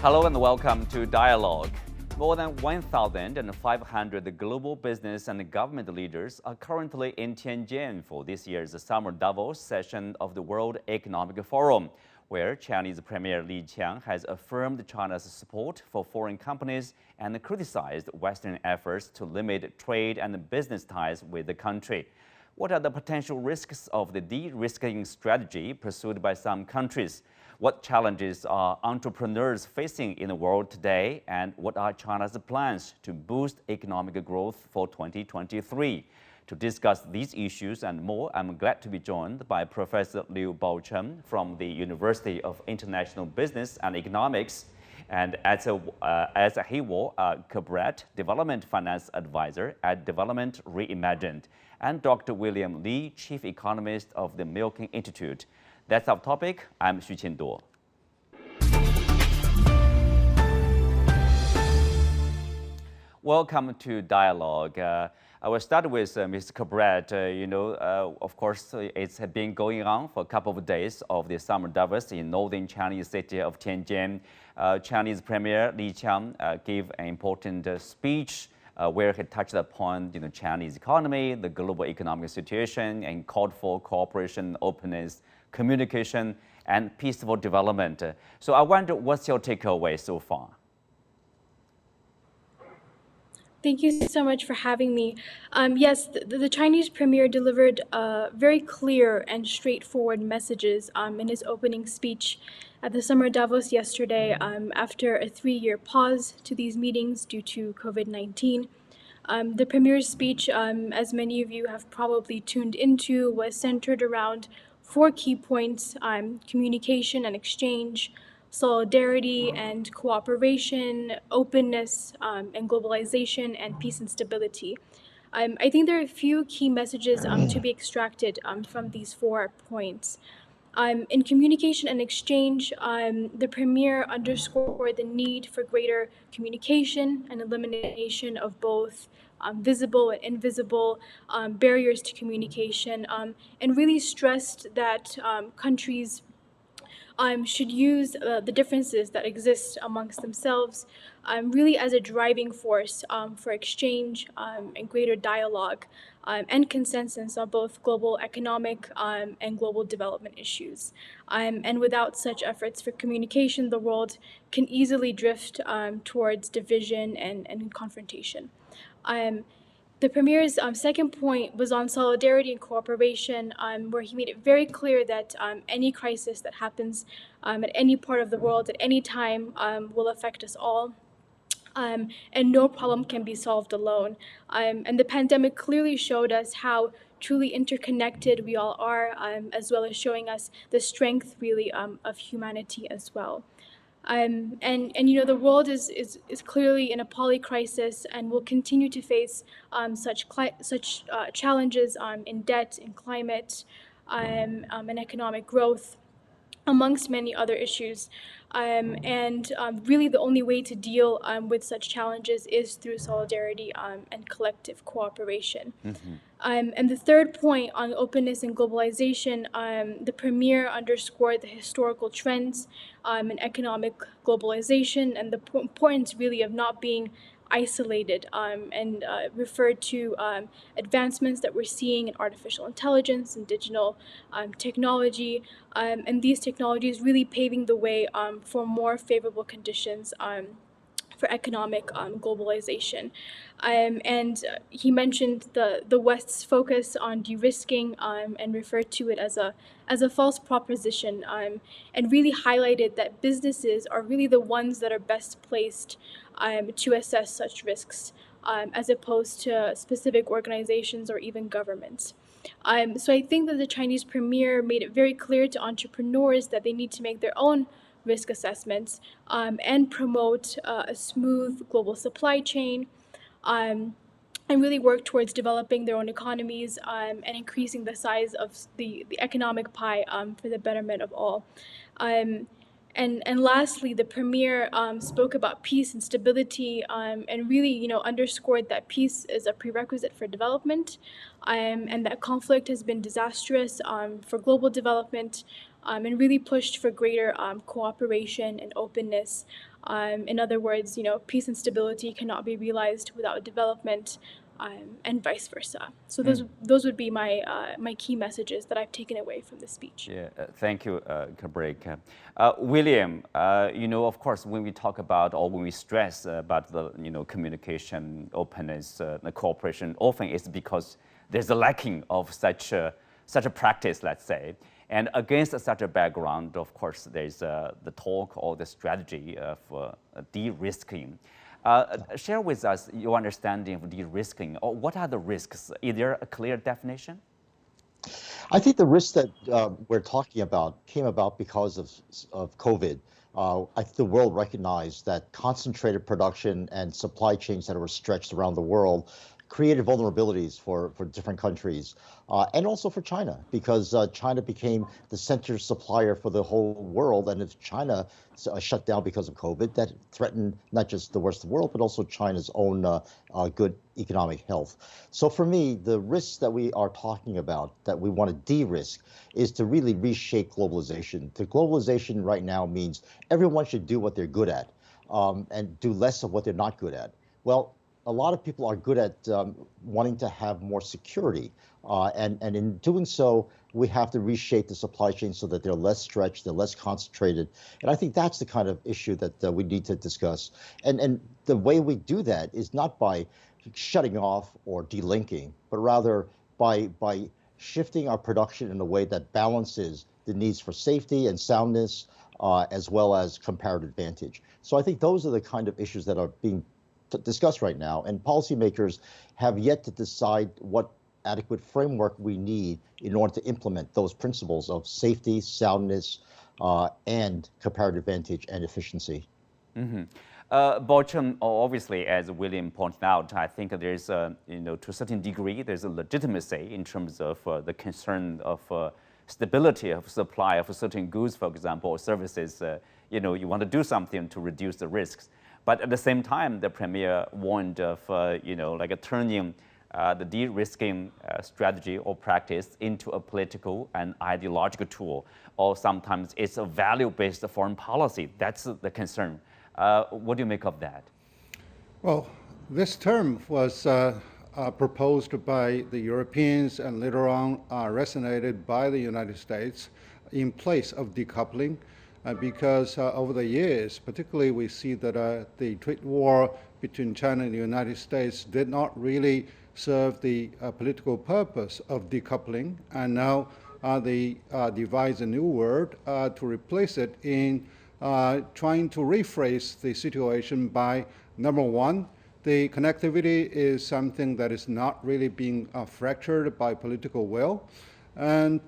Hello and welcome to Dialogue. More than 1,500 global business and government leaders are currently in Tianjin for this year's Summer Davos session of the World Economic Forum, where Chinese Premier Li Qiang has affirmed China's support for foreign companies and criticized Western efforts to limit trade and business ties with the country. What are the potential risks of the de-risking strategy pursued by some countries? What challenges are entrepreneurs facing in the world today, and what are China's plans to boost economic growth for 2023? To discuss these issues and more, I'm glad to be joined by Professor Liu Baocheng from the University of International Business and Economics and Etsehiwot Kebret, Development Finance Advisor at Development Reimagined, and Dr. William Li, Chief Economist of the Milken Institute. That's our topic. I'm Xu Qinduo. Welcome to Dialogue. I will start with Ms. Kebret. Of course, it's been going on for a couple of days of the Summer Davos in northern Chinese city of Tianjin. Chinese Premier Li Qiang gave an important speech where he touched upon Chinese economy, the global economic situation, and called for cooperation, openness, communication, and peaceful development. So I wonder, what's your takeaway so far? Thank you so much for having me. Yes, the Chinese premier delivered very clear and straightforward messages in his opening speech at the Summer Davos yesterday after a 3-year pause to these meetings due to COVID-19. The premier's speech, as many of you have probably tuned into, was centered around 4 key points: communication and exchange, solidarity and cooperation, openness and globalization, and peace and stability. I think there are a few key messages to be extracted from these 4 points. In communication and exchange, the premier underscored the need for greater communication and elimination of both visible and invisible barriers to communication, and really stressed that countries should use the differences that exist amongst themselves really as a driving force for exchange and greater dialogue and consensus on both global economic and global development issues. And without such efforts for communication, the world can easily drift towards division and confrontation. The premier's second point was on solidarity and cooperation, where he made it very clear that any crisis that happens at any part of the world at any time will affect us all. And no problem can be solved alone. And the pandemic clearly showed us how truly interconnected we all are, as well as showing us the strength really of humanity as well. And the world is clearly in a polycrisis and will continue to face such challenges in debt, in climate, and economic growth, amongst many other issues. Really the only way to deal with such challenges is through solidarity and collective cooperation. Mm-hmm. And the third point on openness and globalization, the premier underscored the historical trends in economic globalization and the importance really of not being isolated, and referred to advancements that we're seeing in artificial intelligence and digital technology, and these technologies really paving the way for more favorable conditions for economic globalization. And he mentioned the West's focus on de-risking and referred to it as a false proposition, and really highlighted that businesses are really the ones that are best placed to assess such risks, as opposed to specific organizations or even governments. So I think that the Chinese premier made it very clear to entrepreneurs that they need to make their own risk assessments and promote a smooth global supply chain, and really work towards developing their own economies and increasing the size of the economic pie for the betterment of all. And lastly, the premier spoke about peace and stability, and really, underscored that peace is a prerequisite for development, and that conflict has been disastrous for global development, and really pushed for greater cooperation and openness, In other words, peace and stability cannot be realized without development, and vice versa. So those would be my key messages that I've taken away from this speech. Yeah, thank you, Kebret. William, of course, when we talk about or when we stress about the communication, openness, the cooperation, often it's because there's a lacking of such a practice, let's say. And against such a background, of course, there's the talk or the strategy of de-risking. Share with us your understanding of de-risking, or what are the risks? Is there a clear definition? I think the risks that we're talking about came about because of COVID. I think the world recognized that concentrated production and supply chains that were stretched around the world created vulnerabilities for different countries, and also for China, because China became the center supplier for the whole world. And if China shut down because of COVID, that threatened not just the rest of the world, but also China's own good economic health. So for me, the risks that we are talking about, that we want to de-risk, is to really reshape globalization. The globalization right now means everyone should do what they're good at, and do less of what they're not good at. Well, a lot of people are good at wanting to have more security. And in doing so, we have to reshape the supply chain so that they're less stretched, they're less concentrated. And I think that's the kind of issue that we need to discuss. And the way we do that is not by shutting off or delinking, but rather by shifting our production in a way that balances the needs for safety and soundness, as well as comparative advantage. So I think those are the kind of issues that are being discussed right now, and policymakers have yet to decide what adequate framework we need in order to implement those principles of safety, soundness, and comparative advantage and efficiency. Baocheng, obviously, as William pointed out, I think there's, to a certain degree, there's a legitimacy in terms of the concern of stability of supply of certain goods, for example, or services. You want to do something to reduce the risks. But at the same time, the premier warned of, turning the de-risking strategy or practice into a political and ideological tool, or sometimes it's a value-based foreign policy. That's the concern. What do you make of that? Well, this term was proposed by the Europeans and later on resonated by the United States in place of decoupling. Because over the years, particularly we see that the trade war between China and the United States did not really serve the political purpose of decoupling, and now they devise a new word to replace it in trying to rephrase the situation by, number one, the connectivity is something that is not really being fractured by political will. And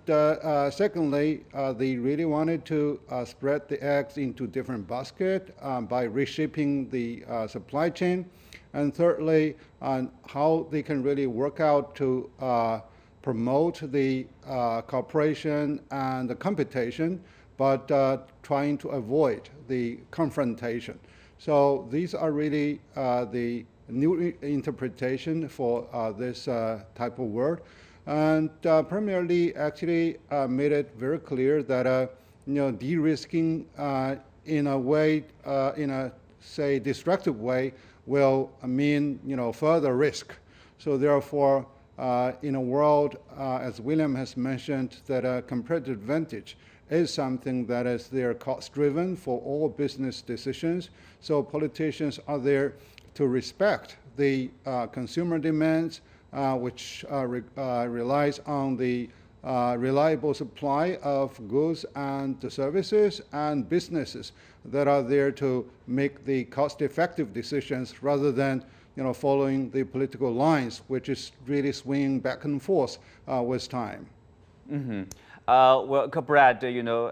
secondly, they really wanted to spread the eggs into different baskets by reshaping the supply chain. And thirdly, how they can really work out to promote the cooperation and the competition, but trying to avoid the confrontation. So these are really the new interpretation for this type of word. And Premier Li actually made it very clear that de-risking in a way, in a say destructive way, will mean further risk. So therefore, in a world, as William has mentioned, that a competitive advantage is something that is there cost-driven for all business decisions. So politicians are there to respect the consumer demands, which relies on the reliable supply of goods and services, and businesses that are there to make the cost-effective decisions rather than following the political lines, which is really swinging back and forth with time. Well, Kebret,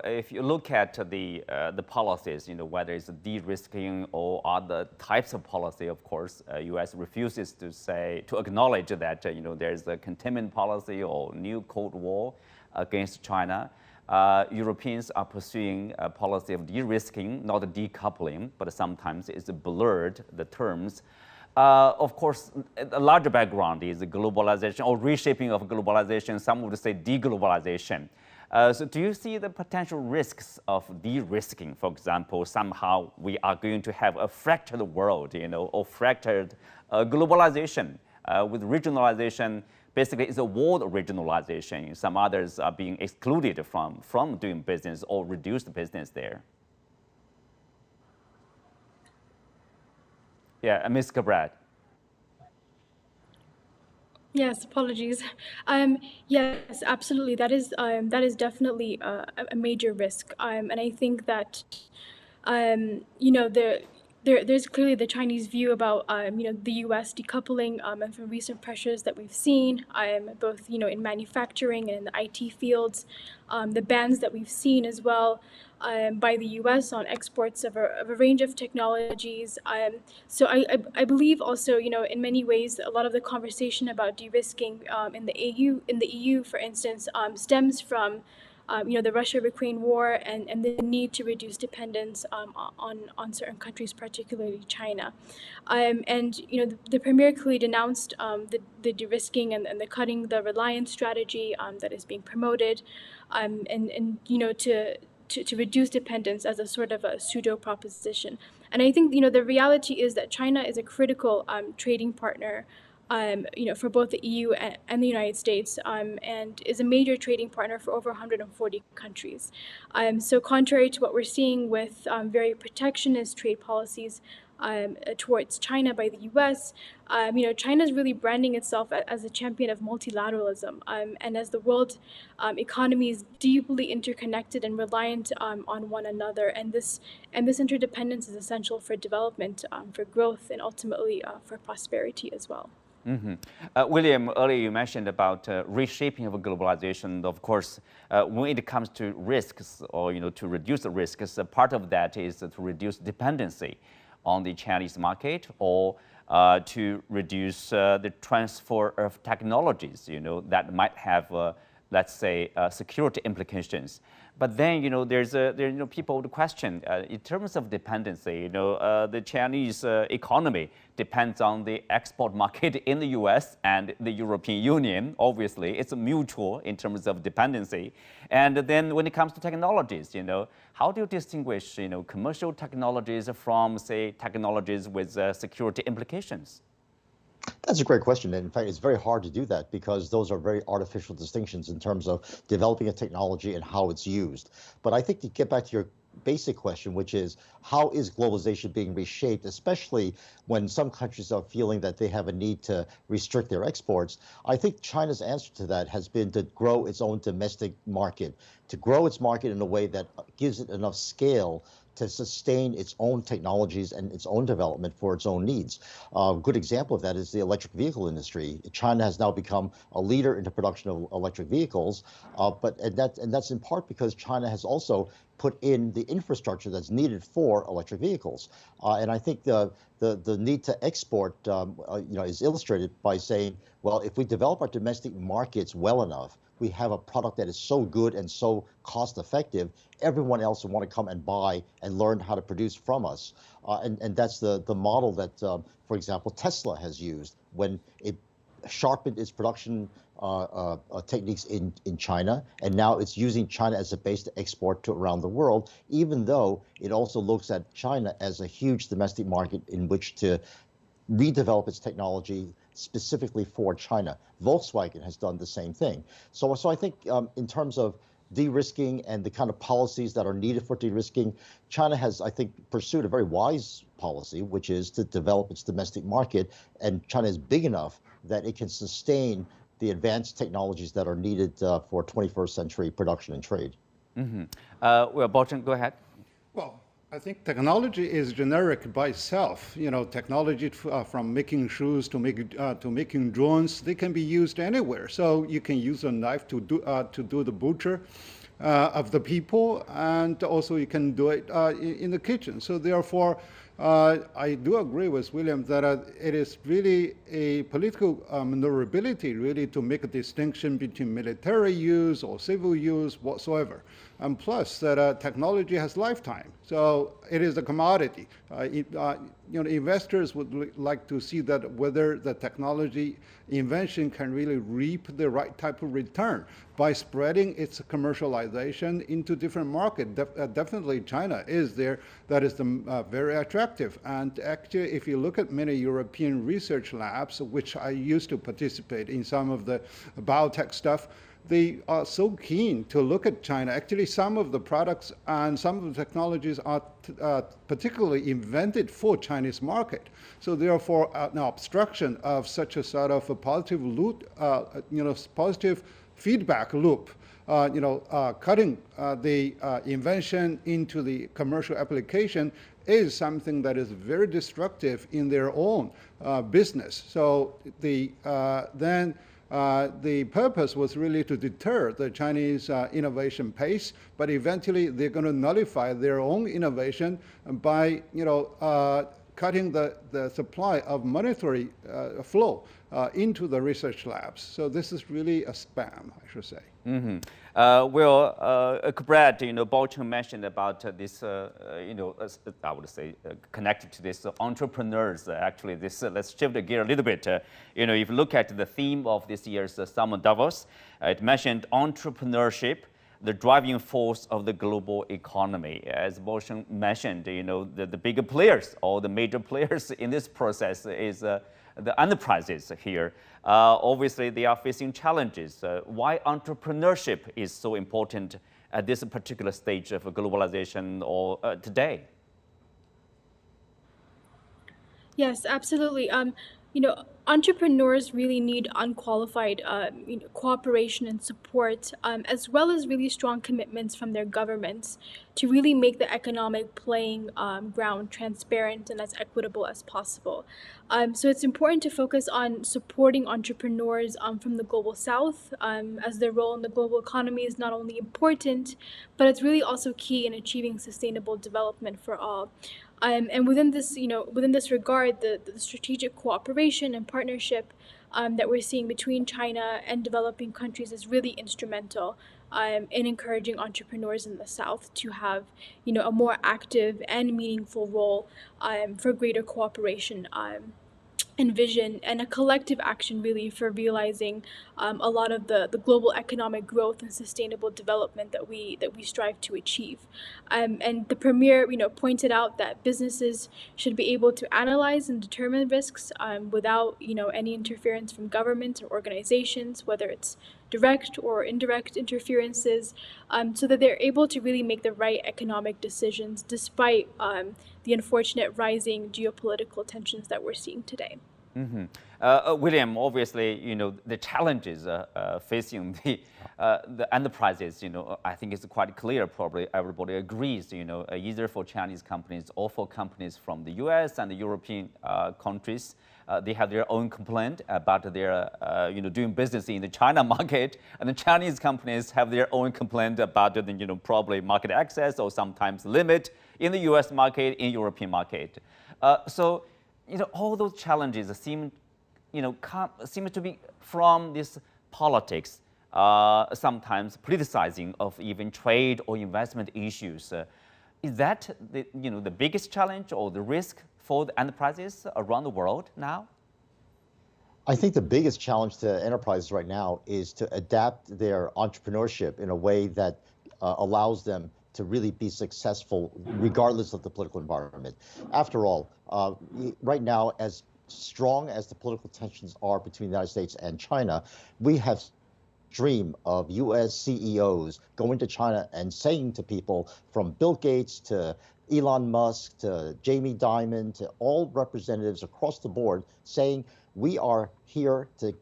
if you look at the policies, whether it's de-risking or other types of policy, of course, U.S. refuses to acknowledge that there's a containment policy or new Cold War against China. Europeans are pursuing a policy of de-risking, not decoupling, but sometimes it's blurred the terms. Of course, a larger background is globalization or reshaping of globalization. Some would say deglobalization. So do you see the potential risks of de-risking? For example, somehow we are going to have a fractured world, or fractured globalization with regionalization. Basically, it's a world regionalization. Some others are being excluded from doing business or reduced business there. Yeah, Ms. Kebret. Yes, apologies. Yes, absolutely. That is definitely a major risk. And I think that there's clearly the Chinese view about the U.S. decoupling, and from recent pressures that we've seen, both in manufacturing and in the IT fields, the bans that we've seen as well by the U.S. on exports of a range of technologies. So I believe also in many ways a lot of the conversation about de-risking in the EU, for instance, stems from the Russia-Ukraine war and the need to reduce dependence on certain countries, particularly China. And the Premier clearly denounced the de-risking and the cutting the reliance strategy that is being promoted, and to reduce dependence as a sort of a pseudo proposition. And I think the reality is that China is a critical trading partner for both the EU and the United States, and is a major trading partner for over 140 countries. So contrary to what we're seeing with very protectionist trade policies towards China by the U.S., China is really branding itself as a champion of multilateralism, and as the world economy is deeply interconnected and reliant on one another, and this interdependence is essential for development, for growth, and ultimately for prosperity as well. Mm-hmm. William, earlier you mentioned about reshaping of globalization. Of course, when it comes to risks, or to reduce the risks, part of that is to reduce dependency on the Chinese market, or to reduce the transfer of technologies, that might have, let's say, security implications. But then, there's people would question, in terms of dependency, the Chinese economy depends on the export market in the US and the European Union. Obviously, it's mutual in terms of dependency. And then when it comes to technologies, how do you distinguish, commercial technologies from, say, technologies with security implications? That's a great question. And in fact, it's very hard to do that because those are very artificial distinctions in terms of developing a technology and how it's used. But I think to get back to your basic question, which is how is globalization being reshaped, especially when some countries are feeling that they have a need to restrict their exports, I think China's answer to that has been to grow its own domestic market, to grow its market in a way that gives it enough scale to sustain its own technologies and its own development for its own needs. A good example of that is the electric vehicle industry. China has now become a leader in the production of electric vehicles, and that's in part because China has also put in the infrastructure that's needed for electric vehicles. And I think the need to export is illustrated by saying, well, if we develop our domestic markets well enough, we have a product that is so good and so cost effective, everyone else will want to come and buy and learn how to produce from us. And that's the model that, for example, Tesla has used when it sharpened its production techniques in China, and now it's using China as a base to export to around the world, even though it also looks at China as a huge domestic market in which to redevelop its technology specifically for China. Volkswagen has done the same thing. So I think in terms of de-risking and the kind of policies that are needed for de-risking, China has, I think, pursued a very wise policy, which is to develop its domestic market. And China is big enough that it can sustain the advanced technologies that are needed for 21st century production and trade. Mm-hmm. Well, Baocheng, go ahead. Well, I think technology is generic by itself. Technology from making shoes to making drones, they can be used anywhere. So you can use a knife to do the butcher of the people, and also you can do it in the kitchen. So therefore, I do agree with William that it is really a political maneuverability really to make a distinction between military use or civil use whatsoever. And plus that technology has lifetime. So it is a commodity. investors would like to see that whether the technology invention can really reap the right type of return by spreading its commercialization into different markets. Definitely China is there. That is very attractive. And actually, if you look at many European research labs, which I used to participate in some of the biotech stuff, they are so keen to look at China. Actually, some of the products and some of the technologies are particularly invented for Chinese market. So therefore, an obstruction of such a sort of a positive loop, positive feedback loop, cutting the invention into the commercial application is something that is very destructive in their own business. So the purpose was really to deter the Chinese innovation pace, but eventually they're going to nullify their own innovation by, cutting the supply of monetary flow into the research labs. So this is really a spam, I should say. Mm-hmm. Kebret, Baocheng mentioned about this, I would say, connected to this entrepreneurs. Actually, this let's shift the gear a little bit. If you look at the theme of this year's Summer Davos, it mentioned entrepreneurship, the driving force of the global economy. As Baocheng mentioned, the bigger players or the major players in this process is the enterprises here. Obviously, they are facing challenges. Why entrepreneurship is so important at this particular stage of globalization or today? Yes, absolutely. Entrepreneurs really need unqualified cooperation and support, as well as really strong commitments from their governments to really make the economic playing ground transparent and as equitable as possible. So it's important to focus on supporting entrepreneurs from the global south, as their role in the global economy is not only important, but it's really also key in achieving sustainable development for all. And within this regard, the strategic cooperation and partnership that we're seeing between China and developing countries is really instrumental in encouraging entrepreneurs in the South to have, a more active and meaningful role for greater cooperation and vision and a collective action really for realizing a lot of the global economic growth and sustainable development that we strive to achieve. And the Premier pointed out that businesses should be able to analyze and determine risks without any interference from governments or organizations, whether it's direct or indirect interferences, so that they're able to really make the right economic decisions despite the unfortunate rising geopolitical tensions that we're seeing today. Mm-hmm. William, obviously, the challenges facing the enterprises, I think it's quite clear, probably everybody agrees, either for Chinese companies or for companies from the US and the European countries. They have their own complaint about their, doing business in the China market, and the Chinese companies have their own complaint about the, probably market access or sometimes limit in the US market, in European market. So, all those challenges seem, seem to be from this politics, sometimes politicizing of even trade or investment issues. Is that the biggest challenge or the risk for the enterprises around the world now? I think the biggest challenge to enterprises right now is to adapt their entrepreneurship in a way that allows them to really be successful regardless of the political environment. After all, right now, as strong as the political tensions are between the United States and China, we have dream of US CEOs going to China and saying to people, from Bill Gates to Elon Musk to Jamie Dimon to all representatives across the board, saying we are here to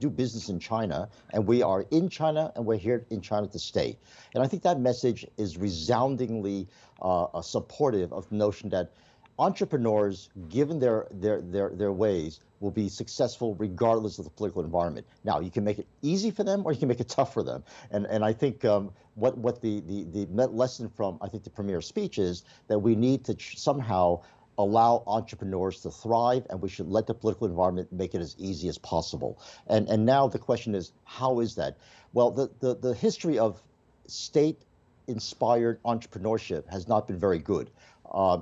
do business in China, and we are in China, and we're here in China to stay. And I think that message is resoundingly supportive of the notion that entrepreneurs, given their ways, will be successful regardless of the political environment. Now, you can make it easy for them, or you can make it tough for them. And I think what the lesson from, I think, the Premier's speech is that we need to somehow allow entrepreneurs to thrive, and we should let the political environment make it as easy as possible. And now the question is, how is that? Well, the history of state-inspired entrepreneurship has not been very good.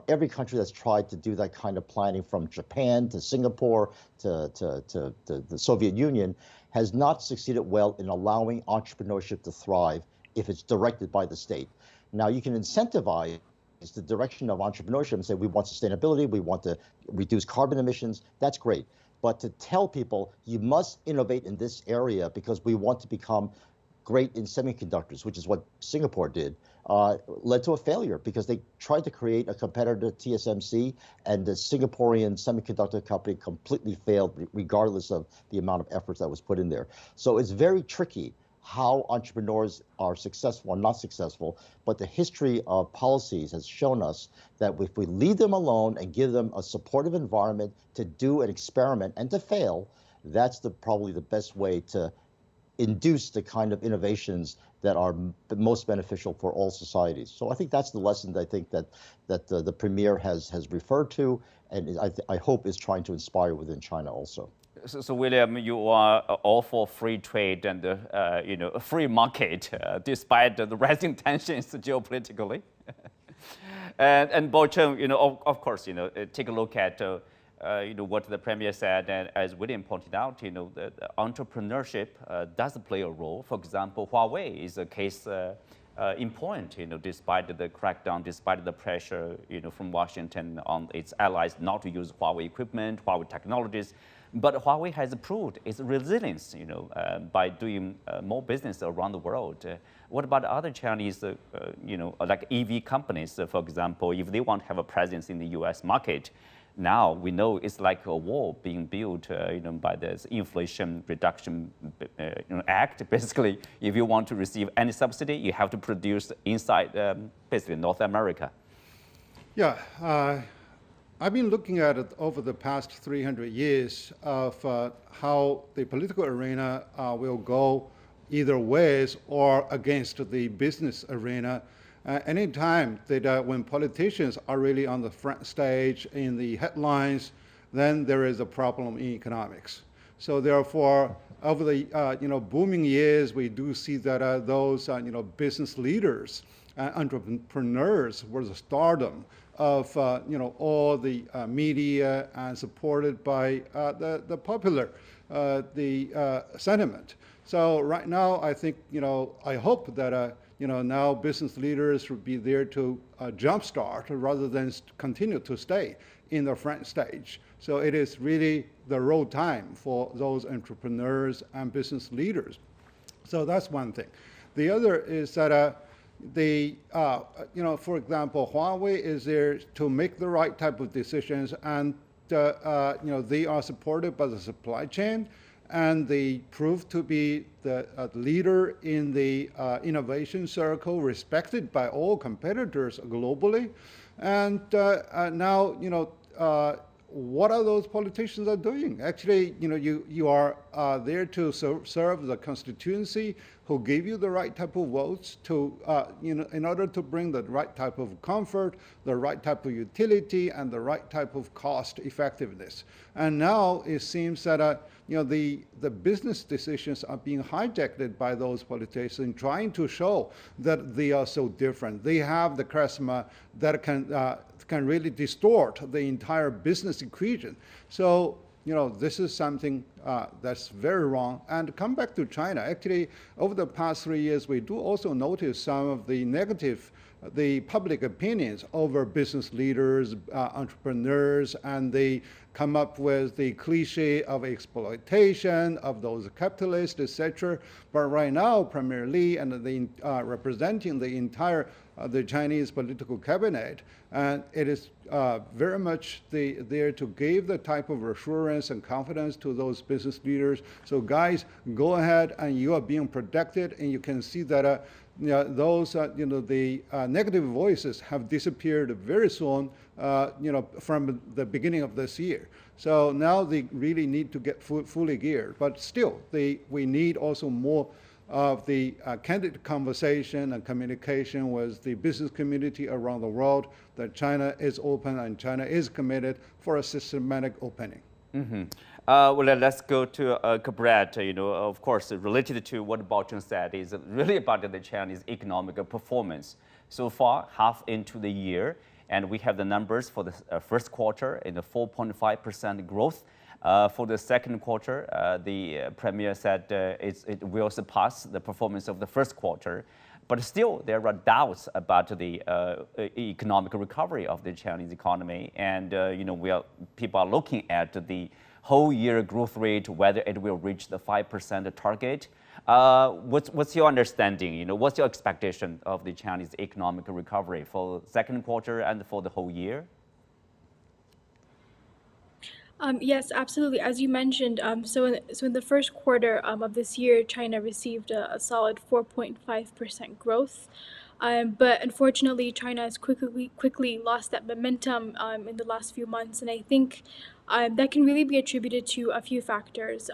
Every country that's tried to do that kind of planning, from Japan to Singapore to the Soviet Union, has not succeeded well in allowing entrepreneurship to thrive if it's directed by the state. Now, you can incentivize the direction of entrepreneurship and say, we want sustainability, we want to reduce carbon emissions. That's great. But to tell people you must innovate in this area because we want to become great in semiconductors, which is what Singapore did, led to a failure because they tried to create a competitor to TSMC, and the Singaporean semiconductor company completely failed regardless of the amount of efforts that was put in there. So it's very tricky how entrepreneurs are successful or not successful, but the history of policies has shown us that if we leave them alone and give them a supportive environment to do an experiment and to fail, that's probably the best way to induce the kind of innovations that are most beneficial for all societies. So I think that's the lesson that I think that the Premier has referred to, and I hope is trying to inspire within China also. So William, you are all for free trade and a free market, despite the rising tensions geopolitically. and Baocheng, of course, take a look at what the Premier said, and as William pointed out, the entrepreneurship does play a role. For example, Huawei is a case in point, despite the crackdown, despite the pressure, from Washington on its allies not to use Huawei equipment, Huawei technologies. But Huawei has proved its resilience, by doing more business around the world. What about other Chinese, like EV companies, for example, if they want to have a presence in the U.S. market? Now we know it's like a wall being built, by the Inflation Reduction Act. Basically, if you want to receive any subsidy, you have to produce inside, basically North America. Yeah. I've been looking at it over the past 300 years of how the political arena will go either ways or against the business arena. Anytime that when politicians are really on the front stage in the headlines, then there is a problem in economics. So therefore, over the booming years, we do see that those business leaders, entrepreneurs were the stardom of all the media and supported by the popular sentiment. So right now, I think I hope that now business leaders will be there to jumpstart rather than continue to stay in the front stage. So it is really the real time for those entrepreneurs and business leaders. So that's one thing. The other is that for example, Huawei is there to make the right type of decisions, and they are supported by the supply chain, and they prove to be the leader in the innovation circle, respected by all competitors globally. And now, what are those politicians are doing? Actually, you are there to serve the constituency who gave you the right type of votes to, in order to bring the right type of comfort, the right type of utility, and the right type of cost effectiveness. And now it seems that the business decisions are being hijacked by those politicians, trying to show that they are so different. They have the charisma that can really distort the entire business equation. So this is something that's very wrong. And come back to China. Actually, over the past 3 years, we do also notice some of the negative, the public opinions over business leaders, entrepreneurs, and they come up with the cliche of exploitation of those capitalists, etc. But right now, Premier Li and representing the entire the Chinese political cabinet, and it is very much there to give the type of assurance and confidence to those business leaders. So guys, go ahead, and you are being protected, and you can see that those the negative voices have disappeared very soon, from the beginning of this year. So now they really need to get fully geared. But still, we need also more of the candid conversation and communication with the business community around the world, that China is open and China is committed for a systematic opening. Mm-hmm. Well, let's go to Kebret. Of course, related to what Baocheng said, is really about the Chinese economic performance. So far, half into the year, And we have the numbers for the first quarter in the 4.5% growth. For the second quarter, the Premier said it will surpass the performance of the first quarter. But still, there are doubts about the economic recovery of the Chinese economy. And, people are looking at the whole year growth rate, whether it will reach the 5% target. What's your understanding? What's your expectation of the Chinese economic recovery for the second quarter and for the whole year? Yes, absolutely. As you mentioned, so in the first quarter of this year, China received a solid 4.5% growth. But unfortunately, China has quickly lost that momentum in the last few months, and I think that can really be attributed to a few factors,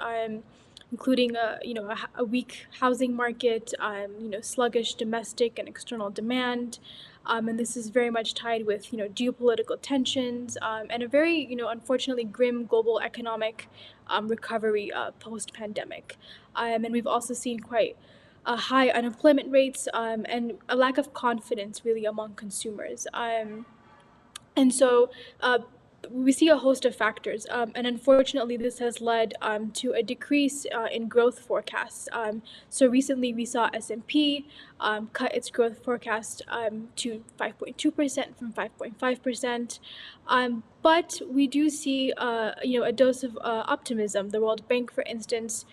including a weak housing market, sluggish domestic and external demand. And this is very much tied with geopolitical tensions and a very unfortunately grim global economic recovery post-pandemic. And we've also seen quite high unemployment rates and a lack of confidence really among consumers. And so we see a host of factors, and unfortunately, this has led to a decrease in growth forecasts. So recently, we saw S&P cut its growth forecast to 5.2% from 5.5%. But we do see, a dose of optimism. The World Bank, for instance,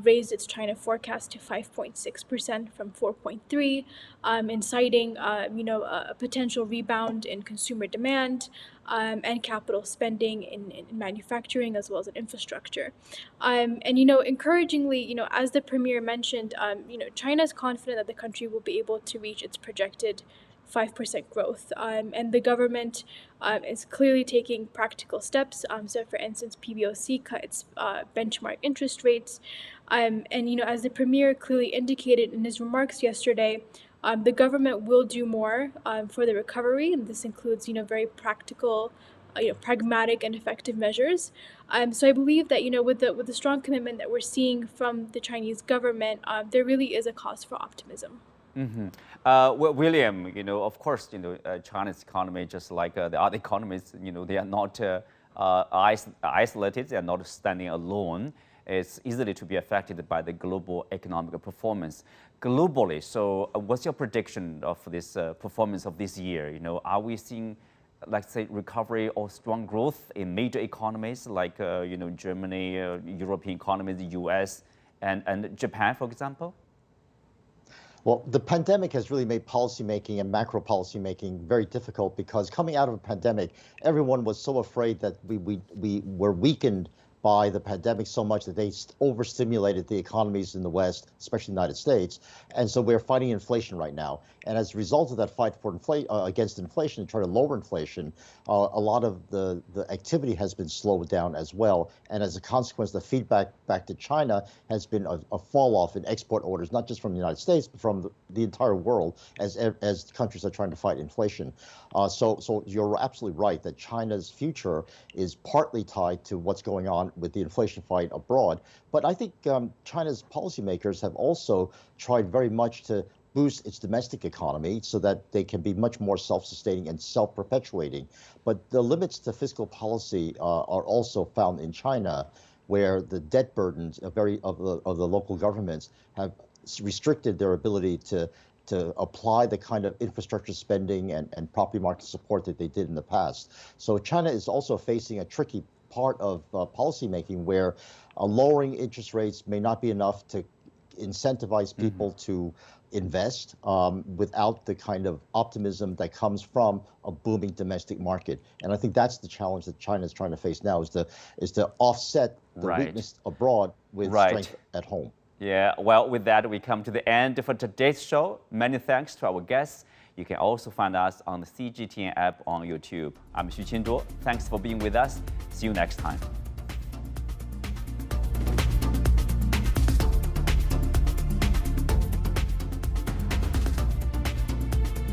raised its China forecast to 5.6% from 4.3%, inciting, a potential rebound in consumer demand and capital spending in manufacturing as well as in infrastructure. And, encouragingly, as the Premier mentioned, China is confident that the country will be able to reach its projected 5% growth. And the government is clearly taking practical steps. So, for instance, PBOC cut its benchmark interest rates. And, as the Premier clearly indicated in his remarks yesterday, the government will do more for the recovery, and this includes, very practical, pragmatic and effective measures. So I believe that, with the strong commitment that we're seeing from the Chinese government, there really is a cause for optimism. Mm-hmm. Well, William, of course, China's economy, just like the other economies, they are not isolated. They are not standing alone. It's easily to be affected by the global economic performance globally. So what's your prediction of this performance of this year? Are we seeing, let's say, recovery or strong growth in major economies like, Germany, European economies, the US, and Japan, for example? Well, the pandemic has really made policymaking and macro policymaking very difficult because coming out of a pandemic, everyone was so afraid that we were weakened by the pandemic so much that they overstimulated the economies in the West, especially the United States. And so we're fighting inflation right now. And as a result of that fight for against inflation and try to lower inflation, a lot of the activity has been slowed down as well. And as a consequence, the feedback back to China has been a fall off in export orders, not just from the United States, but from the entire world as countries are trying to fight inflation. So you're absolutely right that China's future is partly tied to what's going on with the inflation fight abroad. But I think China's policymakers have also tried very much to boost its domestic economy so that they can be much more self-sustaining and self-perpetuating. But the limits to fiscal policy are also found in China, where the debt burdens of the local governments have restricted their ability to apply the kind of infrastructure spending and property market support that they did in the past. So China is also facing a tricky part of policymaking where lowering interest rates may not be enough to incentivize people to invest without the kind of optimism that comes from a booming domestic market. And I think that's the challenge that China is trying to face now, is to offset the weakness abroad with strength at home. Yeah, well, with that, we come to the end for today's show. Many thanks to our guests. You can also find us on the CGTN app on YouTube. I'm Xu Qinzhuo. Thanks for being with us. See you next time.